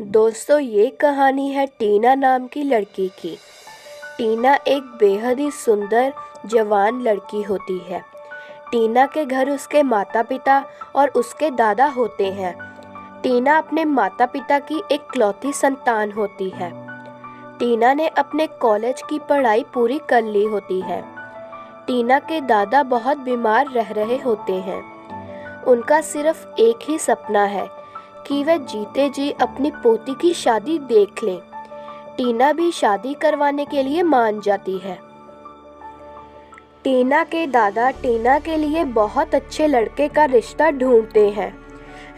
दोस्तों, ये कहानी है टीना नाम की लड़की की। टीना एक बेहद ही सुंदर जवान लड़की होती है। टीना के घर उसके माता पिता और उसके दादा होते हैं। टीना अपने माता पिता की इकलौती संतान होती है। टीना ने अपने कॉलेज की पढ़ाई पूरी कर ली होती है। टीना के दादा बहुत बीमार रह रहे होते हैं। उनका सिर्फ एक ही सपना है कि वह जीते जी अपनी पोती की शादी देख लें। टीना भी शादी करवाने के लिए मान जाती है। टीना के दादा टीना के लिए बहुत अच्छे लड़के का रिश्ता ढूंढते हैं।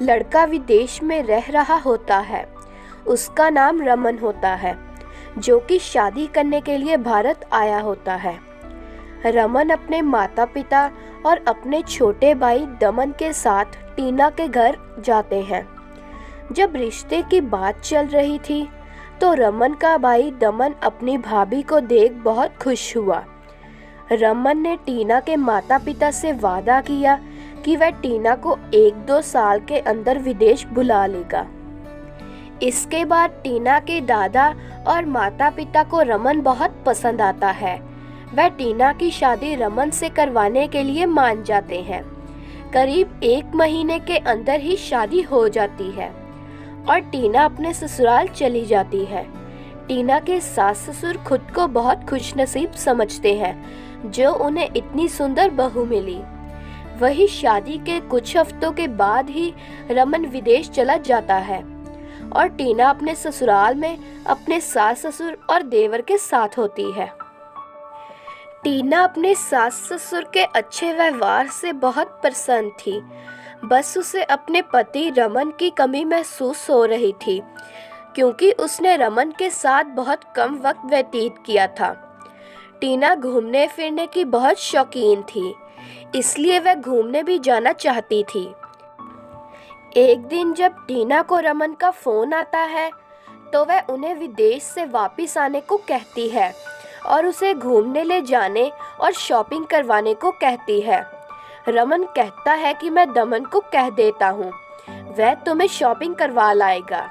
लड़का विदेश में रह रहा होता है। उसका नाम रमन होता है, जो कि शादी करने के लिए भारत आया होता है। रमन अपने माता पिता और अपने छोटे भाई दमन के साथ टीना के घर जाते हैं। जब रिश्ते की बात चल रही थी तो रमन का भाई दमन अपनी भाभी को देख बहुत खुश हुआ। रमन ने टीना के माता पिता से वादा किया कि वह टीना को 1-2 साल के अंदर विदेश बुला लेगा। इसके बाद टीना के दादा और माता पिता को रमन बहुत पसंद आता है। वह टीना की शादी रमन से करवाने के लिए मान जाते हैं। करीब 1 महीने के अंदर ही शादी हो जाती है और टीना अपने ससुराल चली जाती है। टीना के सास ससुर खुद को बहुत खुशनसीब समझते हैं जो उन्हें इतनी सुंदर बहू मिली। वही शादी के कुछ हफ्तों के बाद ही रमन विदेश चला जाता है और टीना अपने ससुराल में अपने सास ससुर और देवर के साथ होती है। टीना अपने सास ससुर के अच्छे व्यवहार से बहुत प्रसन्न थी। बस उसे अपने पति रमन की कमी महसूस हो रही थी, क्योंकि उसने रमन के साथ बहुत कम वक्त व्यतीत किया था। टीना घूमने फिरने की बहुत शौकीन थी, इसलिए वह घूमने भी जाना चाहती थी। एक दिन जब टीना को रमन का फोन आता है तो वह उन्हें विदेश से वापस आने को कहती है और उसे घूमने ले जाने और शॉपिंग करवाने को कहती है। रमन कहता है कि मैं दमन को कह देता हूँ, वह तुम्हें शॉपिंग करवा लाएगा।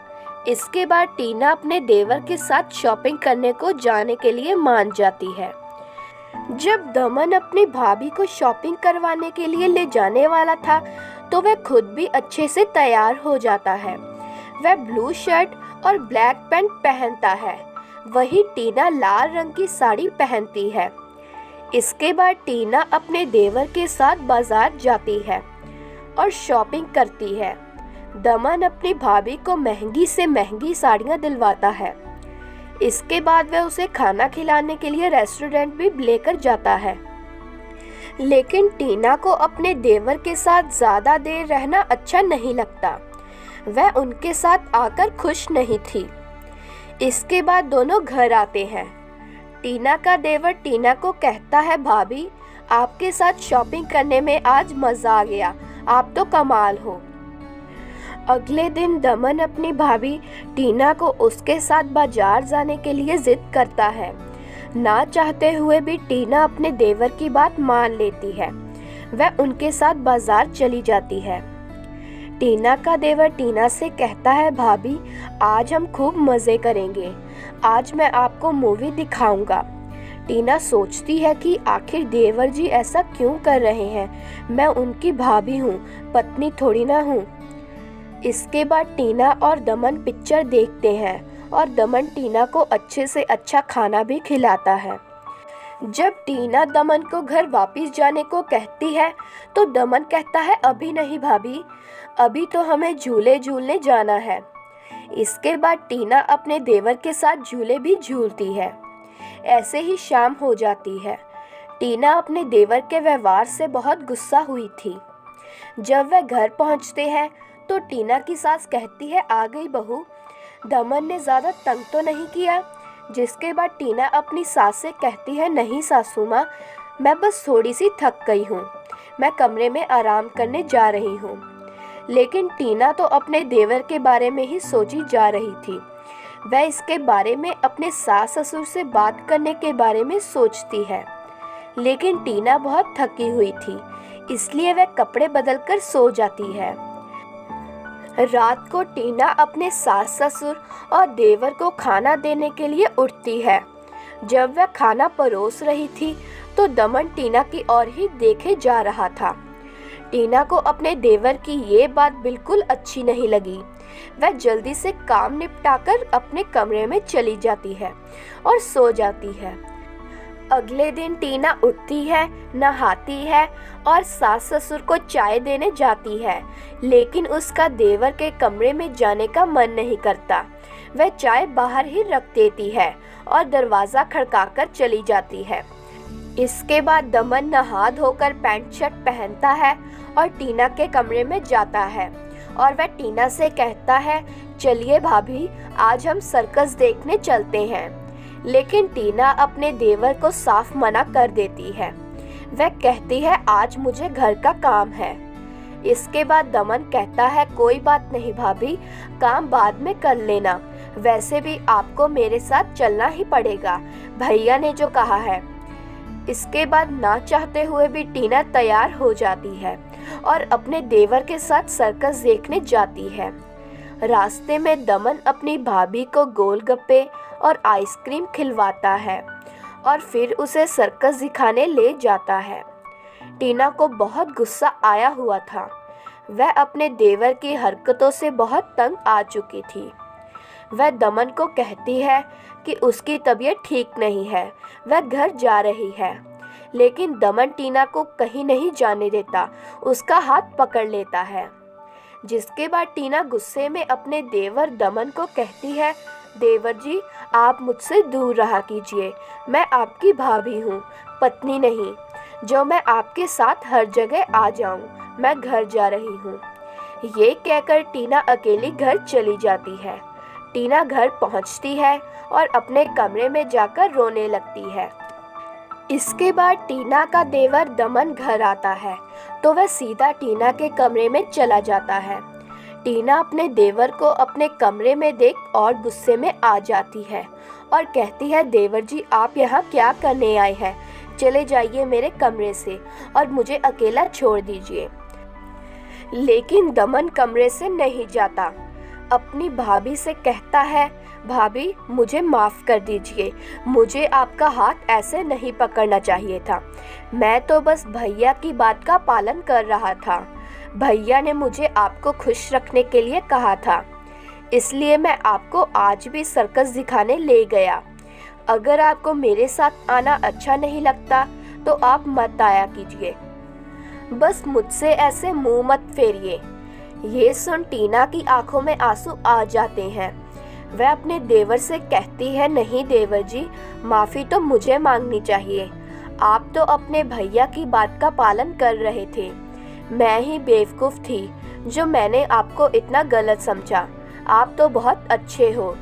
इसके बाद टीना अपने देवर के साथ शॉपिंग करने को जाने के लिए मान जाती है। जब दमन अपनी भाभी को शॉपिंग करवाने के लिए ले जाने वाला था तो वह खुद भी अच्छे से तैयार हो जाता है। वह ब्लू शर्ट और ब्लैक पैंट पहनता है, वही टीना लाल रंग की साड़ी पहनती है। इसके बाद टीना अपने देवर के साथ बाजार जाती है और शॉपिंग करती है। दमन अपनी भाभी को महंगी से महंगी साड़ियाँ दिलवाता है। इसके बाद वह उसे खाना खिलाने के लिए रेस्टोरेंट भी लेकर जाता है। लेकिन टीना को अपने देवर के साथ ज़्यादा देर रहना अच्छा नहीं लगता। वह उनके साथ आकर खुश नहीं थी। इसके बाद दोनों घर आते हैं। टीना का देवर टीना को कहता है, भाभी आपके साथ शॉपिंग करने में आज मज़ा आ गया, आप तो कमाल हो। अगले दिन दमन अपनी भाभी टीना को उसके साथ बाजार जाने के लिए जिद करता है। ना चाहते हुए भी टीना अपने देवर की बात मान लेती है। वह उनके साथ बाजार चली जाती है। टीना का देवर टीना से कहता है, भाभी आज हम खूब मज़े करेंगे, आज मैं आपको मूवी दिखाऊंगा। टीना सोचती है कि आखिर देवर जी ऐसा क्यों कर रहे हैं, मैं उनकी भाभी हूँ, पत्नी थोड़ी ना हूँ। इसके बाद टीना और दमन पिक्चर देखते हैं और दमन टीना को अच्छे से अच्छा खाना भी खिलाता है। जब टीना दमन को घर वापस जाने को कहती है तो दमन कहता है, अभी नहीं भाभी, अभी तो हमें झूले झूलने जाना है। इसके बाद टीना अपने देवर के साथ झूले भी झूलती है। ऐसे ही शाम हो जाती है। टीना अपने देवर के व्यवहार से बहुत गुस्सा हुई थी। जब वह घर पहुंचते हैं तो टीना की सास कहती है, आ गई बहू, दमन ने ज़्यादा तंग तो नहीं किया। जिसके बाद टीना अपनी सास से कहती है, नहीं सासू माँ, मैं बस थोड़ी सी थक गई हूँ, मैं कमरे में आराम करने जा रही हूँ। लेकिन टीना तो अपने देवर के बारे में ही सोची जा रही थी। वह इसके बारे में अपने सास ससुर से बात करने के बारे में सोचती है। लेकिन टीना बहुत थकी हुई थी, इसलिए वह कपड़े बदलकर सो जाती है। रात को टीना अपने सास ससुर और देवर को खाना देने के लिए उठती है। जब वह खाना परोस रही थी तो दमन टीना की ओर ही देखे जा रहा था। टीना को अपने देवर की ये बात बिल्कुल अच्छी नहीं लगी। वह जल्दी से काम निपटाकर अपने कमरे में चली जाती है और सो जाती है। अगले दिन टीना उठती है, नहाती है और सास ससुर को चाय देने जाती है, लेकिन उसका देवर के कमरे में जाने का मन नहीं करता। वह चाय बाहर ही रख देती है और दरवाज़ा खड़काकर चली जाती है। इसके बाद दमन नहा धोकर पैंट शर्ट पहनता है और टीना के कमरे में जाता है और वह टीना से कहता है, चलिए भाभी, आज हम सर्कस देखने चलते हैं। लेकिन टीना अपने देवर को साफ मना कर देती है। वह कहती है, आज मुझे घर का काम है। इसके बाद दमन कहता है, कोई बात नहीं भाभी, काम बाद में कर लेना, वैसे भी आपको मेरे साथ चलना ही पड़ेगा, भैया ने जो कहा है। इसके बाद ना चाहते हुए भी टीना तैयार हो जाती है और अपने देवर के साथ सर्कस देखने जाती है। रास्ते में दमन अपनी भाभी को गोलगप्पे और आइसक्रीम खिलवाता है और फिर उसे सर्कस दिखाने ले जाता है। टीना को बहुत गुस्सा आया हुआ था। वह अपने देवर की हरकतों से बहुत तंग आ चुकी थी। वह दमन को कहती है कि उसकी तबीयत ठीक नहीं है, वह घर जा रही है। लेकिन दमन टीना को कहीं नहीं जाने देता, उसका हाथ पकड़ लेता है। जिसके बाद टीना गुस्से में अपने देवर दमन को कहती है, देवर जी, आप मुझसे दूर रहा कीजिए, मैं आपकी भाभी हूँ, पत्नी नहीं, जो मैं आपके साथ हर जगह आ जाऊँ, मैं घर जा रही हूँ। ये कहकर टीना अकेली घर चली जाती है। टीना घर पहुँचती है और अपने कमरे में जाकर रोने लगती है। इसके बाद टीना का देवर दमन घर आता है तो वह सीधा टीना के कमरे में चला जाता है। टीना अपने देवर को अपने कमरे में देख और गुस्से में आ जाती है और कहती है, देवर जी, आप यहाँ क्या करने आए हैं? चले जाइए मेरे कमरे से और मुझे अकेला छोड़ दीजिए। लेकिन दमन कमरे से नहीं जाता। अपनी भाभी से कहता है, भाभी, मुझे माफ़ कर दीजिए, मुझे आपका हाथ ऐसे नहीं पकड़ना चाहिए था, मैं तो बस भैया की बात का पालन कर रहा था। भैया ने मुझे आपको खुश रखने के लिए कहा था, इसलिए मैं आपको आज भी सर्कस दिखाने ले गया। अगर आपको मेरे साथ आना अच्छा नहीं लगता तो आप मत आया कीजिए, बस मुझसे ऐसे मुंह मत फेरिए। ये सुन टीना की आंखों में आंसू आ जाते हैं। वह अपने देवर से कहती है, नहीं देवर जी, माफ़ी तो मुझे मांगनी चाहिए, आप तो अपने भैया की बात का पालन कर रहे थे, मैं ही बेवकूफ़ थी जो मैंने आपको इतना गलत समझा, आप तो बहुत अच्छे हो।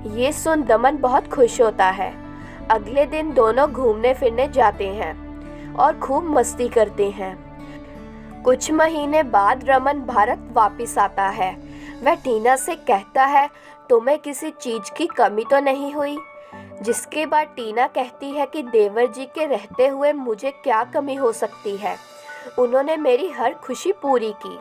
ये सुन दमन बहुत खुश होता है। अगले दिन दोनों घूमने फिरने जाते हैं और खूब मस्ती करते हैं। कुछ महीने बाद रमन भारत वापस आता है। वह टीना से कहता है, तुम्हें किसी चीज़ की कमी तो नहीं हुई? जिसके बाद टीना कहती है कि देवर जी के रहते हुए मुझे क्या कमी हो सकती है, उन्होंने मेरी हर खुशी पूरी की।